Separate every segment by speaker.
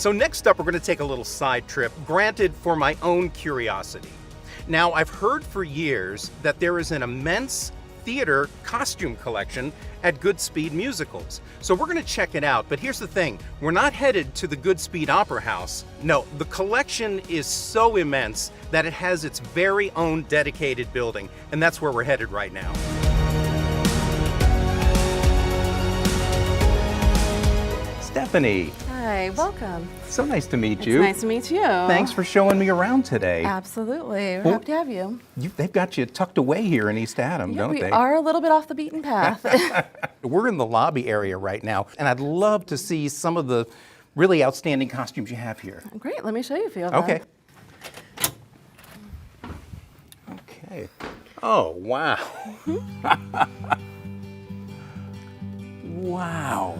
Speaker 1: So next up, we're going to take a little side trip, granted for my own curiosity. Now, I've heard for years that there is an immense theater costume collection at Goodspeed Musicals. So we're going to check it out, but here's the thing. We're not headed to the Goodspeed Opera House. No, the collection is so immense that it has its very own dedicated building, and that's where we're headed right now. Stephanie.
Speaker 2: Hi, welcome.
Speaker 1: So nice to meet
Speaker 2: It's
Speaker 1: you.
Speaker 2: nice to meet you.
Speaker 1: Thanks for showing me around today.
Speaker 2: Absolutely. We're
Speaker 1: Well,
Speaker 2: happy to have you.
Speaker 1: They've got you tucked away here in East Adam,
Speaker 2: Yeah,
Speaker 1: don't
Speaker 2: we
Speaker 1: they?
Speaker 2: are a little bit off the beaten path.
Speaker 1: We're in the lobby area right now, and I'd love to see some of the really outstanding costumes you have here.
Speaker 2: Great, let me show you a few of them.
Speaker 1: Okay. Okay. Oh, wow. Wow.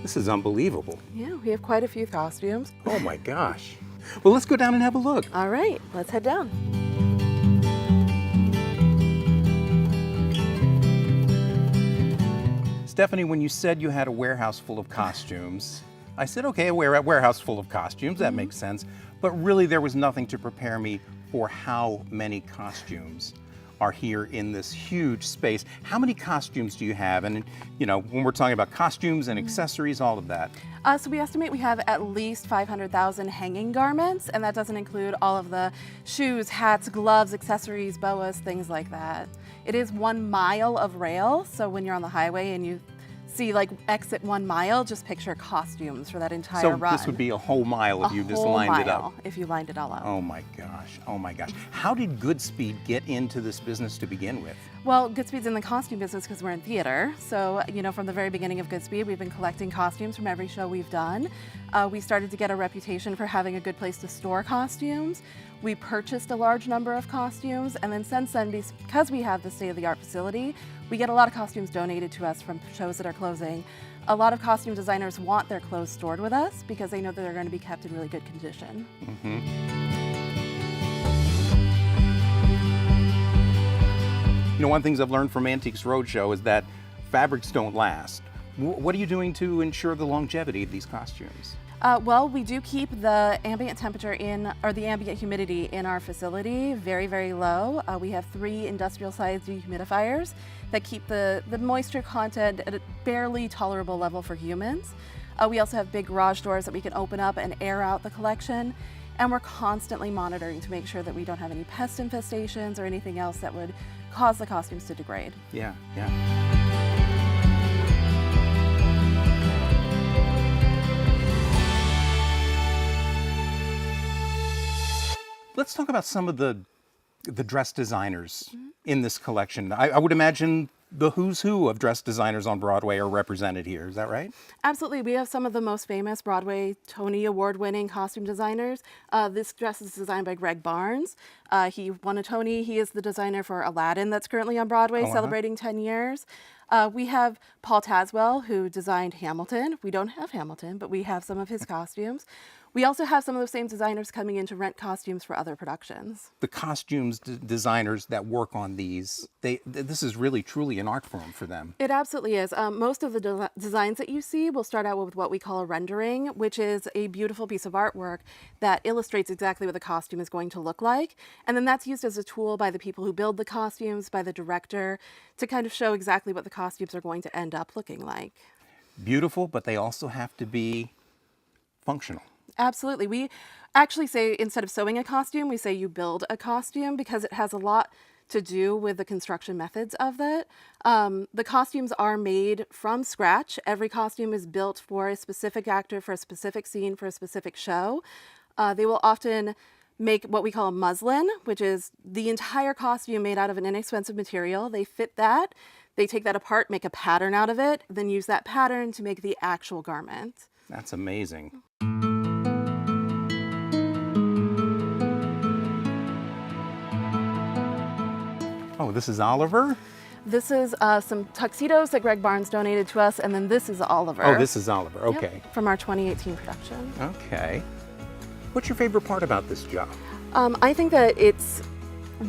Speaker 1: This is unbelievable.
Speaker 2: Yeah, we have quite a few costumes.
Speaker 1: Oh my gosh. Well, let's go down and have a look.
Speaker 2: All right, let's head down.
Speaker 1: Stephanie, when you said you had a warehouse full of costumes, I said, okay, a warehouse full of costumes, that makes sense. But really, there was nothing to prepare me for how many costumes are here in this huge space. How many costumes do you have? And, you know, when we're talking about costumes and accessories, all of that.
Speaker 2: So we estimate we have at least 500,000 hanging garments, and that doesn't include all of the shoes, hats, gloves, accessories, boas, things like that. It is 1 mile of rail, so when you're on the highway and you see like exit 1 mile, just picture costumes for that entire run.
Speaker 1: So this would be a whole mile if you just
Speaker 2: whole
Speaker 1: lined it up.
Speaker 2: mile if you lined it all up.
Speaker 1: Oh my gosh, oh my gosh. How did Goodspeed get into this business to begin with?
Speaker 2: Well, Goodspeed's in the costume business because we're in theater. So, you know, from the very beginning of Goodspeed, we've been collecting costumes from every show we've done. We started to get a reputation for having a good place to store costumes. We purchased a large number of costumes, and then since then, because we have the state-of-the-art facility, we get a lot of costumes donated to us from shows that are closing. A lot of costume designers want their clothes stored with us because they know that they're going to be kept in really good condition.
Speaker 1: You know, one of the things I've learned from Antiques Roadshow is that fabrics don't last. What are you doing to ensure the longevity of these costumes?
Speaker 2: Well, we do keep the ambient temperature the ambient humidity in our facility very, very low. We have 3 industrial-sized dehumidifiers that keep the moisture content at a barely tolerable level for humans. We also have big garage doors that we can open up and air out the collection. And we're constantly monitoring to make sure that we don't have any pest infestations or anything else that would cause the costumes to degrade.
Speaker 1: Yeah. Let's talk about some of the dress designers in this collection. I would imagine the who's who of dress designers on Broadway are represented here. Is that right?
Speaker 2: Absolutely. We have some of the most famous Broadway Tony Award-winning costume designers. This dress is designed by Greg Barnes. He won a Tony. He is the designer for Aladdin that's currently on Broadway, celebrating 10 years. We have Paul Tazwell, who designed Hamilton. We don't have Hamilton, but we have some of his costumes. We also have some of those same designers coming in to rent costumes for other productions.
Speaker 1: The costumes designers that work on these, this is really truly an art form for them.
Speaker 2: It absolutely is. Most of the designs that you see will start out with what we call a rendering, which is a beautiful piece of artwork that illustrates exactly what the costume is going to look like. And then that's used as a tool by the people who build the costumes, by the director, to kind of show exactly what the costumes are going to end up looking like.
Speaker 1: Beautiful, but they also have to be functional.
Speaker 2: Absolutely. We actually say instead of sewing a costume, we say you build a costume because it has a lot to do with the construction methods of it. The costumes are made from scratch. Every costume is built for a specific actor, for a specific scene, for a specific show. They will often make what we call a muslin, which is the entire costume made out of an inexpensive material. They fit that. They take that apart, make a pattern out of it, then use that pattern to make the actual garment.
Speaker 1: That's amazing. Oh, this is Oliver?
Speaker 2: This is some tuxedos that Greg Barnes donated to us, and then this is Oliver.
Speaker 1: Oh, this is Oliver, okay.
Speaker 2: Yep, from our 2018 production.
Speaker 1: Okay. What's your favorite part about this job?
Speaker 2: I think that it's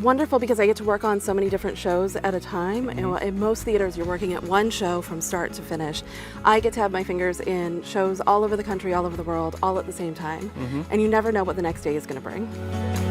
Speaker 2: wonderful because I get to work on so many different shows at a time. And in most theaters, you're working at one show from start to finish. I get to have my fingers in shows all over the country, all over the world, all at the same time. And you never know what the next day is going to bring.